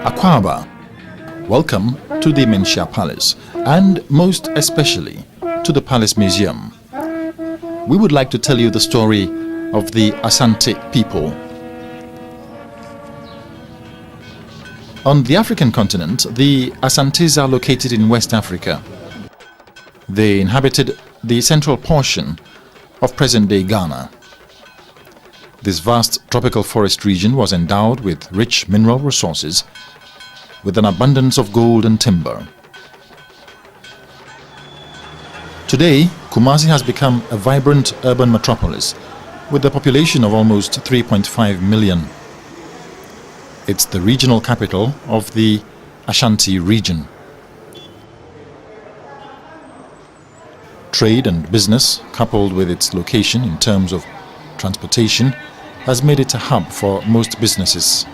Akwaba, welcome to the Manhyia Palace, and most especially to the Palace Museum. We would like to tell you the story of the Asante people. On the African continent, the Asantes are located in West Africa. They inhabited the central portion of present-day Ghana. This vast tropical forest region was endowed with rich mineral resources, with an abundance of gold and timber. Today, Kumasi has become a vibrant urban metropolis with a population of almost 3.5 million. It's the regional capital of the Ashanti region. Trade and business, coupled with its location in terms of transportation, has made it a hub for most businesses.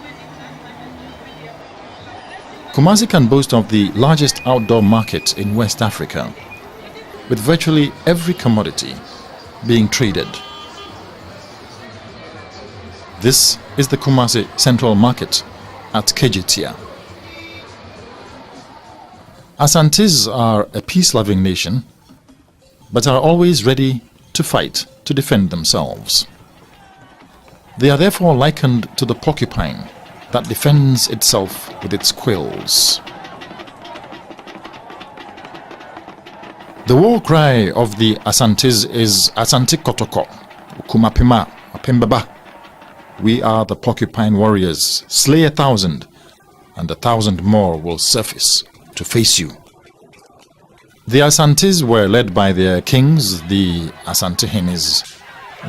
Kumasi can boast of the largest outdoor market in West Africa, with virtually every commodity being traded. This is the Kumasi Central Market at Kejetia. Asantes are a peace-loving nation, but are always ready to fight to defend themselves. They are therefore likened to the porcupine that defends itself with its quills. The war cry of the Asantes is Asante Kotoko, Kumapima, Apembaba. We are the porcupine warriors. Slay 1,000, and 1,000 more will surface to face you. The Asantes were led by their kings, the Asantehenes.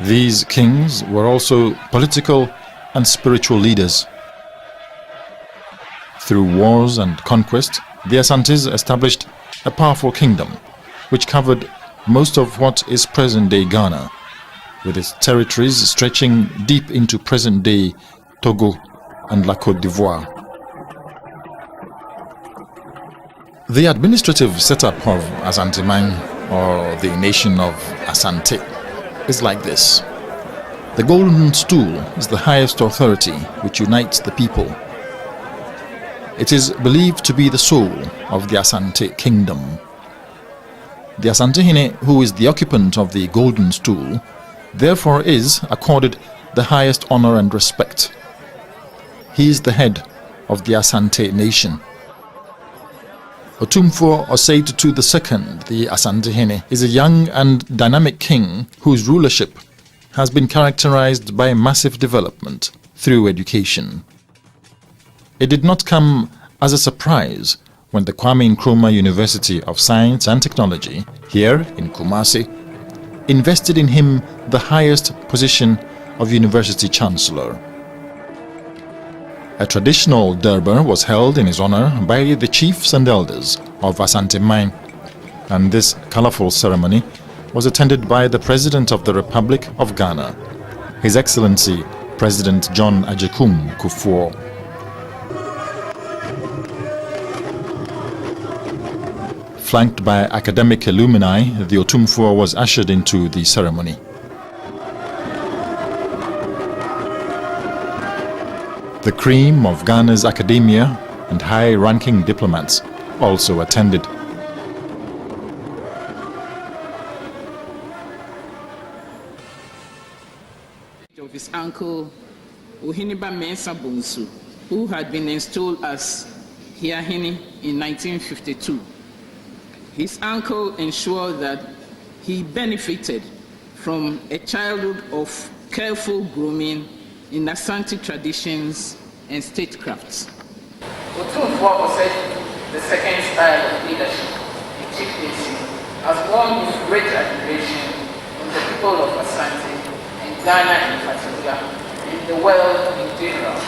These kings were also political and spiritual leaders. Through wars and conquest, the Asantes established a powerful kingdom which covered most of what is present-day Ghana, with its territories stretching deep into present-day Togo and La Côte d'Ivoire. The administrative setup of Asantehene, or the nation of Asante, is like this. The Golden Stool is the highest authority which unites the people. It is believed to be the soul of the Asante kingdom. The Asantehene, who is the occupant of the Golden Stool, therefore is accorded the highest honor and respect. He is the head of the Asante nation. Otumfuo Osei Tutu II, the Asantehene, is a young and dynamic king whose rulership has been characterized by massive development through education. It did not come as a surprise when the Kwame Nkrumah University of Science and Technology, here in Kumasi, invested in him the highest position of University Chancellor. A traditional Durbar was held in his honor by the chiefs and elders of Asantehene, and this colorful ceremony was attended by the President of the Republic of Ghana, His Excellency President John Agyekum Kufuor. Flanked by academic alumni, the Otumfuo was ushered into the ceremony. The cream of Ghana's academia and high-ranking diplomats also attended. Of his uncle Ohiniba Mensah Bonsu, who had been installed as Hiahini in 1952. His uncle ensured that he benefited from a childhood of careful grooming in Asante traditions and statecrafts. Otumfuo Osei the second style of leadership in chieftaincy has won his great admiration from the people of Asante and Ghana in particular, and the world in general.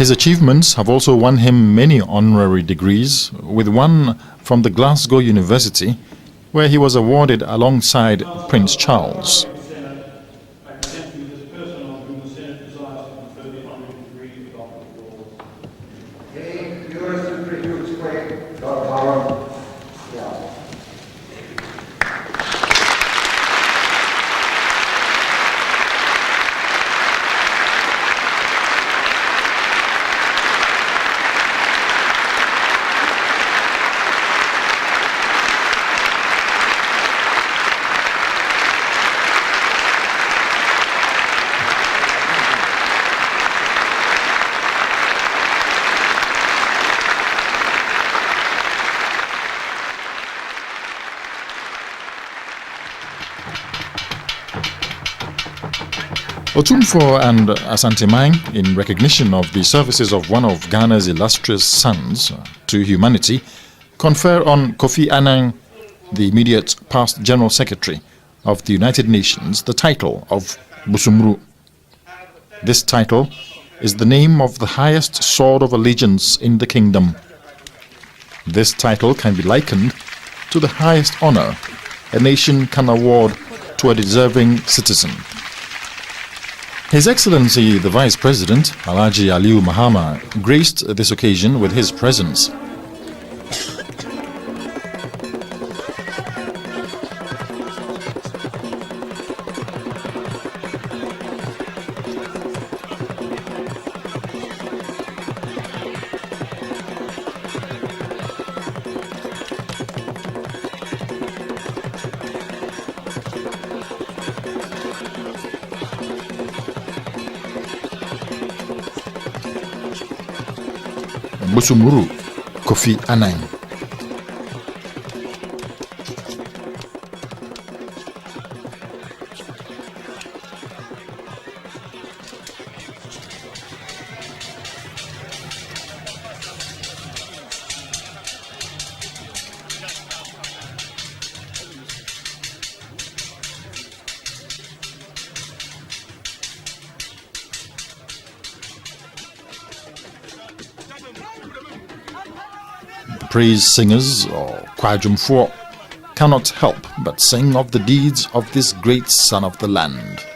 His achievements have also won him many honorary degrees, with one from the Glasgow University, where he was awarded alongside Prince Charles. Otumfuo and Asantehene, in recognition of the services of one of Ghana's illustrious sons to humanity, confer on Kofi Annan, the immediate past General Secretary of the United Nations, the title of Busumru. This title is the name of the highest sword of allegiance in the kingdom. This title can be likened to the highest honor a nation can award to a deserving citizen. His Excellency the Vice President, Alhaji Aliu Mahama, graced this occasion with his presence. Busumuru, Kofi Annan. Praise singers, or Kwajumfuo, cannot help but sing of the deeds of this great son of the land.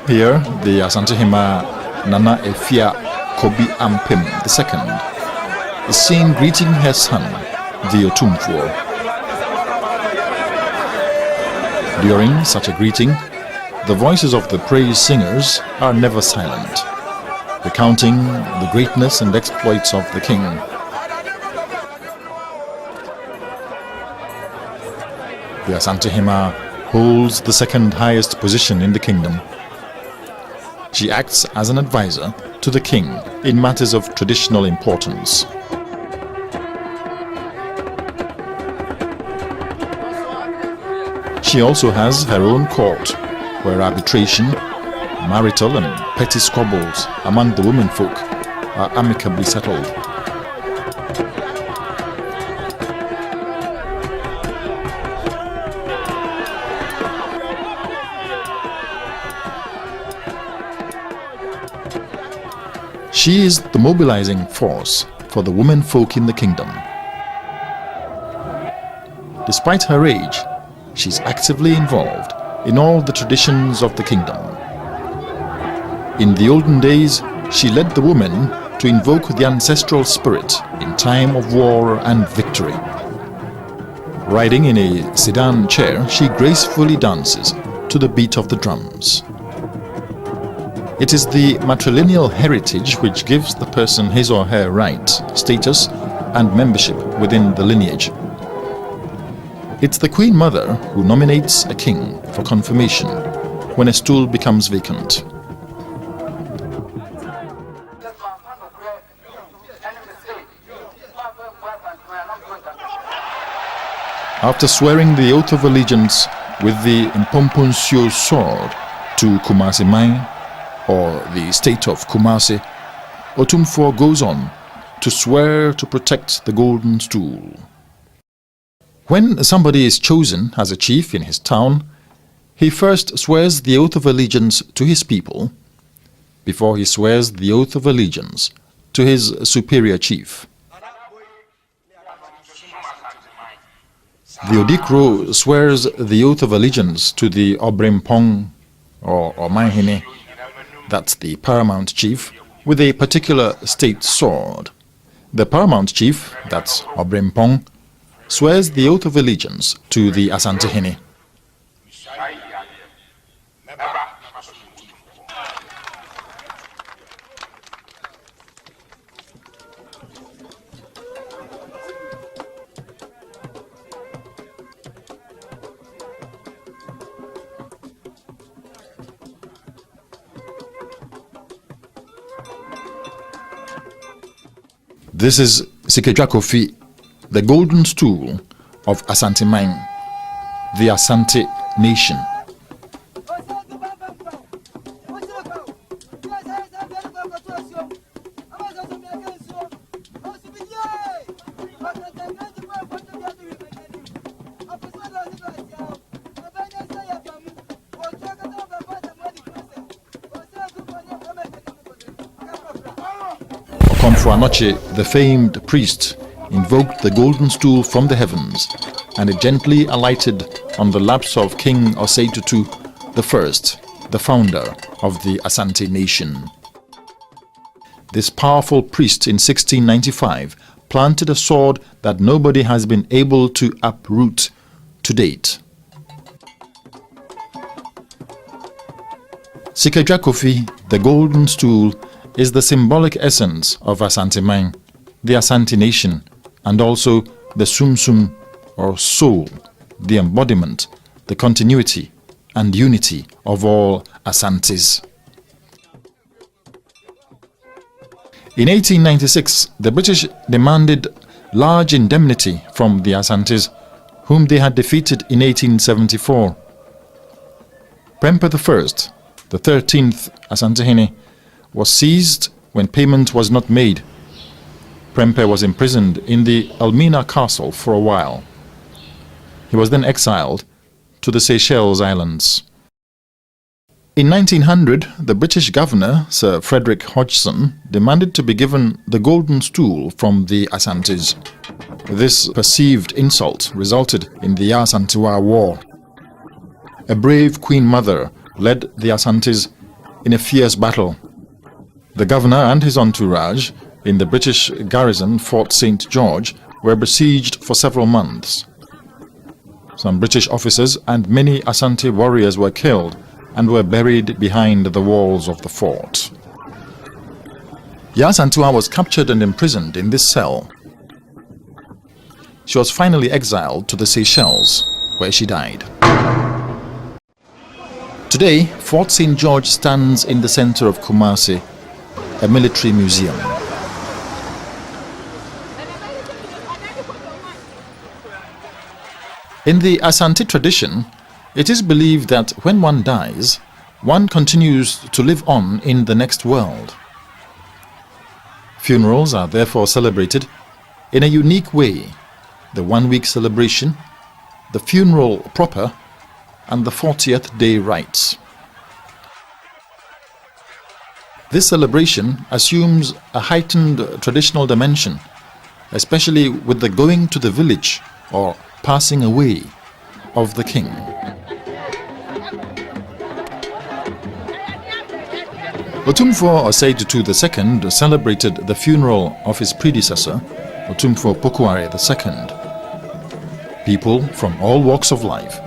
Here, the Asantehene Nana Efia Kobi Ampim II is seen greeting her son, the Otumfuo. During such a greeting, the voices of the praise singers are never silent, recounting the greatness and exploits of the king. The Asantehene holds the second highest position in the kingdom. She acts as an advisor to the king in matters of traditional importance. She also has her own court, where arbitration, marital and petty squabbles among the womenfolk are amicably settled. She is the mobilizing force for the women folk in the kingdom. Despite her age, she's actively involved in all the traditions of the kingdom. In the olden days, she led the women to invoke the ancestral spirit in time of war and victory. Riding in a sedan chair, she gracefully dances to the beat of the drums. It is the matrilineal heritage which gives the person his or her right, status, and membership within the lineage. It's the Queen Mother who nominates a king for confirmation when a stool becomes vacant. After swearing the oath of allegiance with the Impompunsio sword to Kumasi Mine, or the state of Kumasi, Otumfuo goes on to swear to protect the Golden Stool. When somebody is chosen as a chief in his town, he first swears the oath of allegiance to his people before he swears the oath of allegiance to his superior chief. The Odikro swears the oath of allegiance to the Obrimpong or Manhyia, that's the paramount chief, with a particular state sword. The paramount chief, that's Obrimpong, swears the oath of allegiance to the Asantehene. This is Sikejwakofi, the Golden Stool of Asante Mine, the Asante nation. Okomfuanoche, the famed priest, invoked the golden stool from the heavens, and it gently alighted on the laps of King Osei the First, the founder of the Asante nation. This powerful priest in 1695 planted a sword that nobody has been able to uproot to date. Sikejwakofi, the golden stool, is the symbolic essence of Asante Mine, the Asante nation, and also the Sumsum or soul, the embodiment, the continuity and unity of all Asantes. In 1896, the British demanded large indemnity from the Asantes, whom they had defeated in 1874. Prempe I, the 13th Asantehene, was seized when payment was not made. Prempe was imprisoned in the Elmina castle for a while. He was then exiled to the Seychelles Islands. In 1900, the British governor, Sir Frederick Hodgson, demanded to be given the golden stool from the Asantes. This perceived insult resulted in the Asantewa War. A brave Queen Mother led the Asantes in a fierce battle. The governor and his entourage in the British garrison Fort St. George were besieged for several months. Some British officers and many Asante warriors were killed and were buried behind the walls of the fort. Yasantua was captured and imprisoned in this cell. She was finally exiled to the Seychelles, where she died. Today, Fort St. George stands in the center of Kumasi, a military museum. In the Asante tradition, it is believed that when one dies, one continues to live on in the next world. Funerals are therefore celebrated in a unique way: the one-week celebration, the funeral proper, and the 40th day rites. This celebration assumes a heightened traditional dimension, especially with the going to the village or passing away of the king. Otumfuo Osei II celebrated the funeral of his predecessor, Otumfuo Pokuare II. People from all walks of life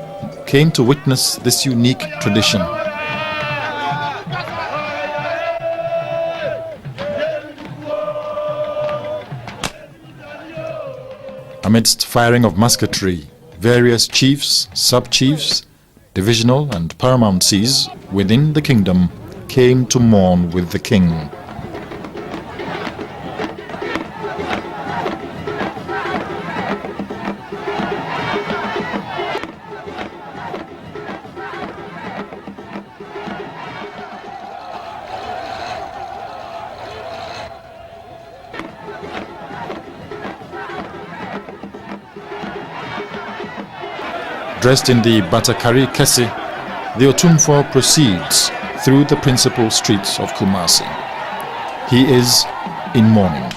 came to witness this unique tradition. Amidst firing of musketry, various chiefs, sub-chiefs, divisional and paramount sees within the kingdom came to mourn with the king. Dressed in the Batakari Kesi, the Otumfuo proceeds through the principal streets of Kumasi. He is in mourning.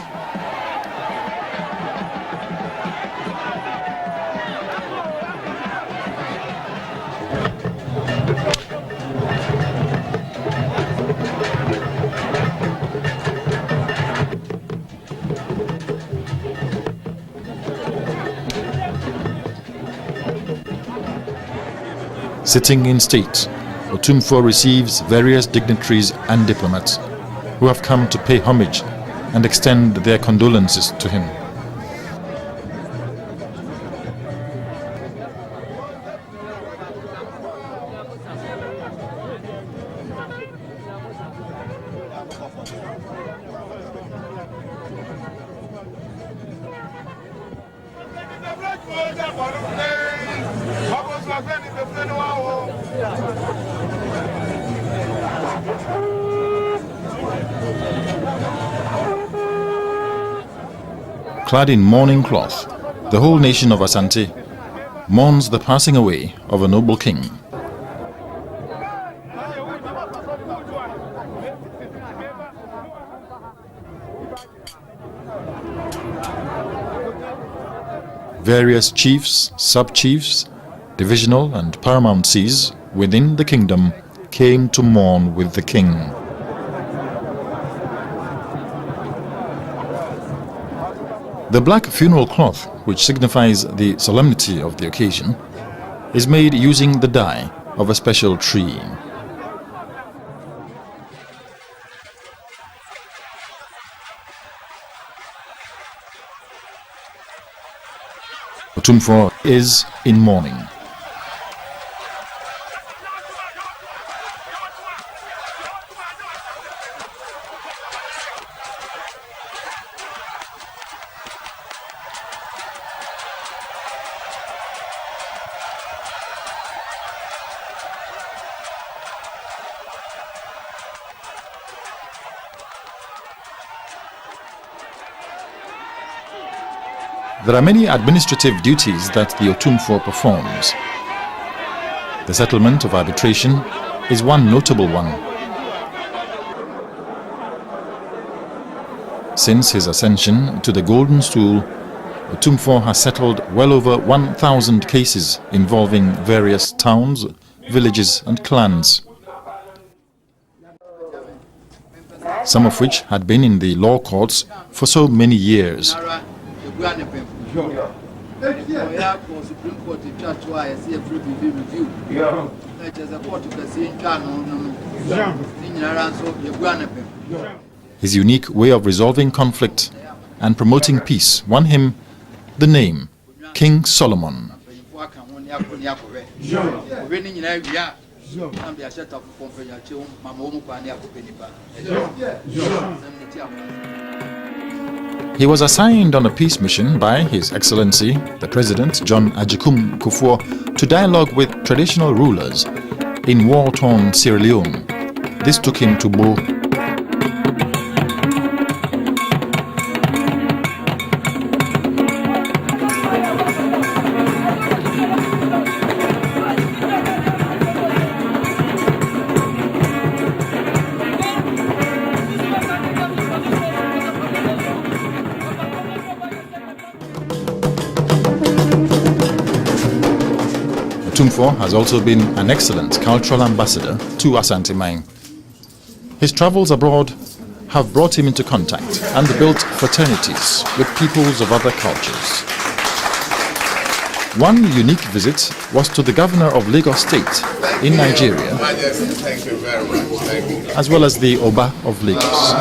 Sitting in state, Otumfuo receives various dignitaries and diplomats who have come to pay homage and extend their condolences to him. Clad in mourning cloth, the whole nation of Asante mourns the passing away of a noble king. Various chiefs, sub-chiefs, divisional and paramount sees within the kingdom came to mourn with the king. The black funeral cloth, which signifies the solemnity of the occasion, is made using the dye of a special tree. Otumfuo is in mourning. There are many administrative duties that the Otumfuo performs. The settlement of arbitration is one notable one. Since his ascension to the Golden Stool, Otumfuo has settled well over 1,000 cases involving various towns, villages and clans, some of which had been in the law courts for so many years. His unique way of resolving conflict and promoting peace won him the name King Solomon. He was assigned on a peace mission by His Excellency, the President John Agyekum Kufuor, to dialogue with traditional rulers in war-torn Sierra Leone. This took him to Bo. Otumfuo has also been an excellent cultural ambassador to Asante mine. His travels abroad have brought him into contact and built fraternities with peoples of other cultures. One unique visit was to the governor of Lagos State in Nigeria, Thank you very much. Thank you. as well as the Oba of Lagos.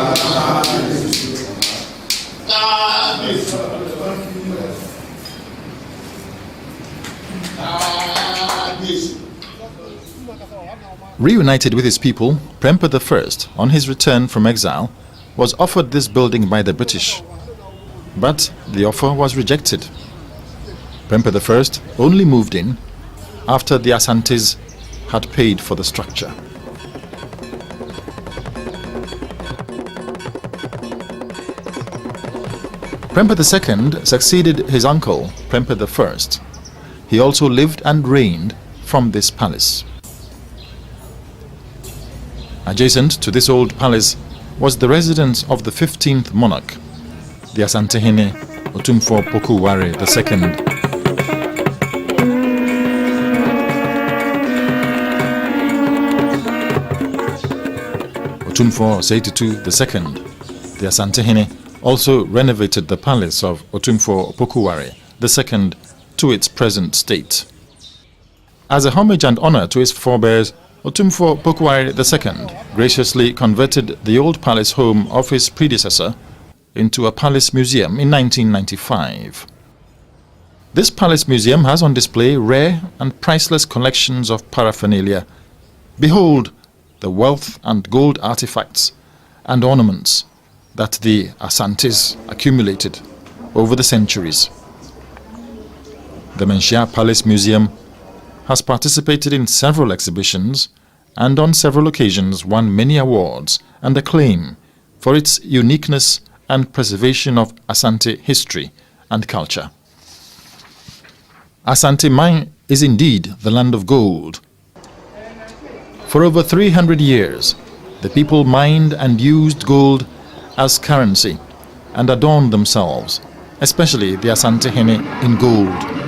Reunited with his people, Prempeh I, on his return from exile, was offered this building by the British. But the offer was rejected. Prempeh I only moved in after the Asantes had paid for the structure. Prempeh II succeeded his uncle, Prempeh I. he also lived and reigned from this palace. Adjacent to this old palace was the residence of the 15th monarch, the Asantehene Otumfuo Pokuware II. Otumfuo Oseitutu II, the Asantehene, also renovated the palace of Otumfuo Pokuware II to its present state. As a homage and honor to his forebears, Otumfuo Pokuware II graciously converted the old palace home of his predecessor into a palace museum in 1995. This palace museum has on display rare and priceless collections of paraphernalia. Behold the wealth and gold artifacts and ornaments that the Asantes accumulated over the centuries. The Manhyia Palace Museum has participated in several exhibitions and on several occasions won many awards and acclaim for its uniqueness and preservation of Asante history and culture. Asante mine is indeed the land of gold. For over 300 years, the people mined and used gold as currency and adorned themselves, especially the Asantehene, in gold.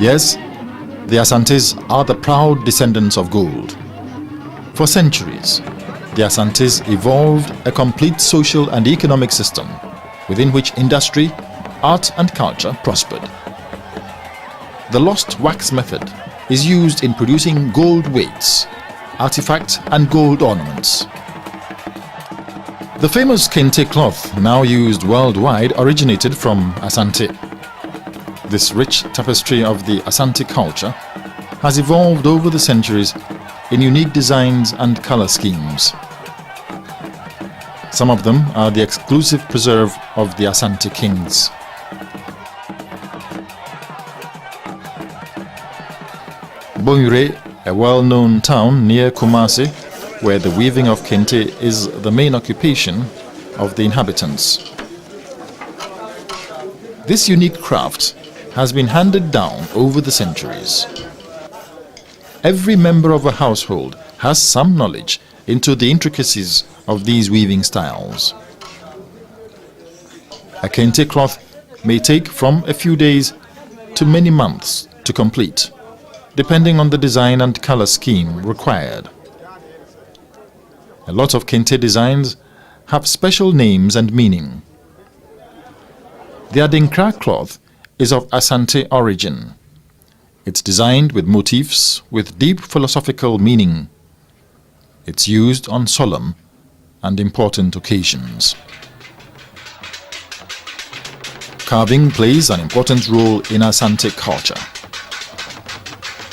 Yes, the Asantes are the proud descendants of gold. For centuries, the Asantes evolved a complete social and economic system within which industry, art and culture prospered. The lost wax method is used in producing gold weights, artifacts and gold ornaments. The famous kente cloth, now used worldwide, originated from Asante. This rich tapestry of the Asante culture has evolved over the centuries in unique designs and color schemes. Some of them are the exclusive preserve of the Asante kings. Boyure, a well-known town near Kumasi, where the weaving of kente is the main occupation of the inhabitants. This unique craft has been handed down over the centuries. Every member of a household has some knowledge into the intricacies of these weaving styles. A kente cloth may take from a few days to many months to complete, depending on the design and color scheme required. A lot of kente designs have special names and meaning. The Adinkra cloth is of Asante origin. It's designed with motifs with deep philosophical meaning. It's used on solemn and important occasions. Carving plays an important role in Asante culture.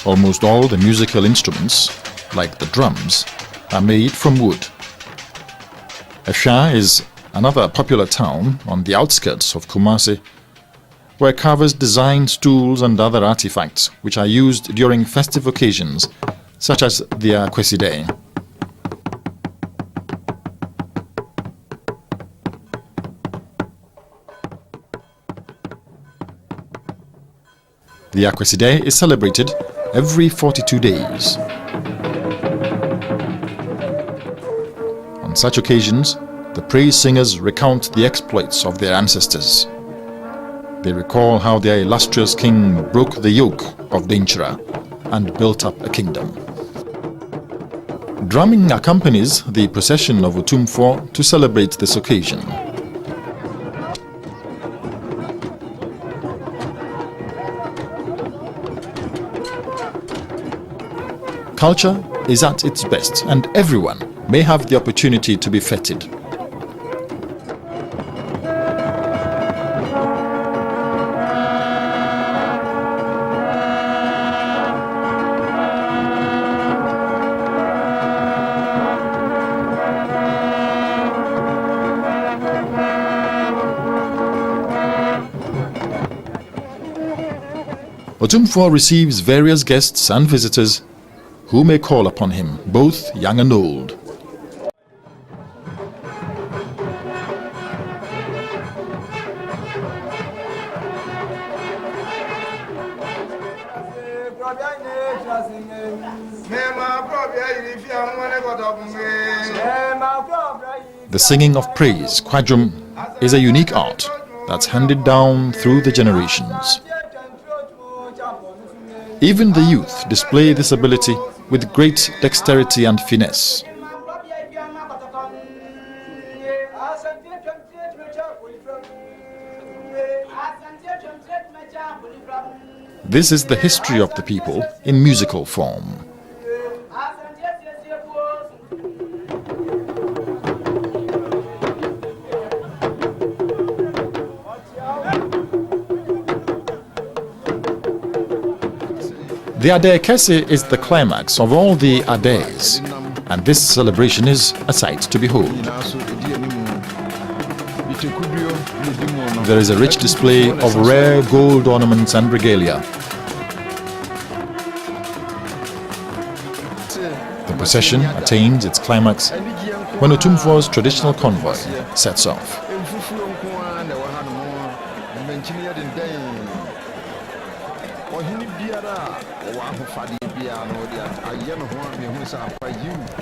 Almost all the musical instruments, like the drums, are made from wood. Efia is another popular town on the outskirts of Kumasi, where carvers design stools and other artifacts which are used during festive occasions, such as the Akweside. The Akweside is celebrated every 42 days. On such occasions, the praise singers recount the exploits of their ancestors. They recall how their illustrious king broke the yoke of Dinchra and built up a kingdom. Drumming accompanies the procession of Otumfuo to celebrate this occasion. Culture is at its best, and everyone may have the opportunity to be feted. Otumfuo receives various guests and visitors who may call upon him, both young and old. The singing of praise, Kwadwom, is a unique art that's handed down through the generations. Even the youth display this ability with great dexterity and finesse. This is the history of the people in musical form. The Ade Kese is the climax of all the Ades, and this celebration is a sight to behold. There is a rich display of rare gold ornaments and regalia. The procession attains its climax when Otumfo's traditional convoy sets off.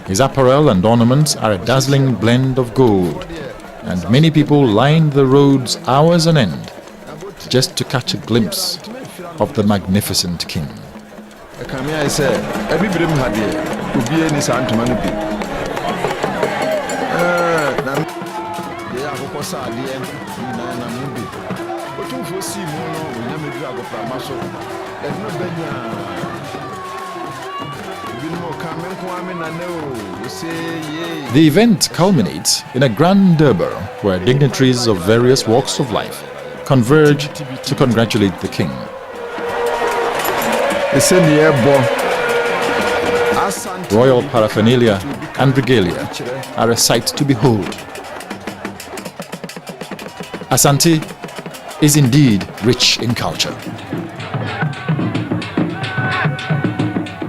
His apparel and ornaments are a dazzling blend of gold, and many people line the roads hours on end just to catch a glimpse of the magnificent king. The event culminates in a grand durbar where dignitaries of various walks of life converge to congratulate the king. Royal paraphernalia and regalia are a sight to behold. Asante is indeed rich in culture.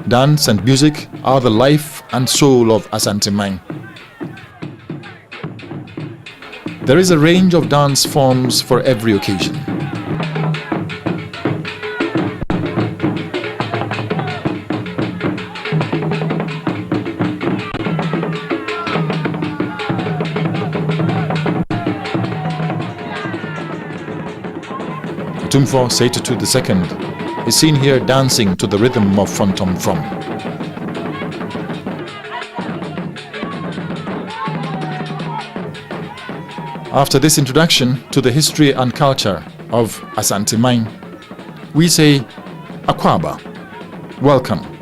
Dance and music are the life and soul of Asantehene. There is a range of dance forms for every occasion. Otumfo Seitutu II is seen here dancing to the rhythm of Fontom From. After this introduction to the history and culture of Asantehene, we say Akwaba, welcome.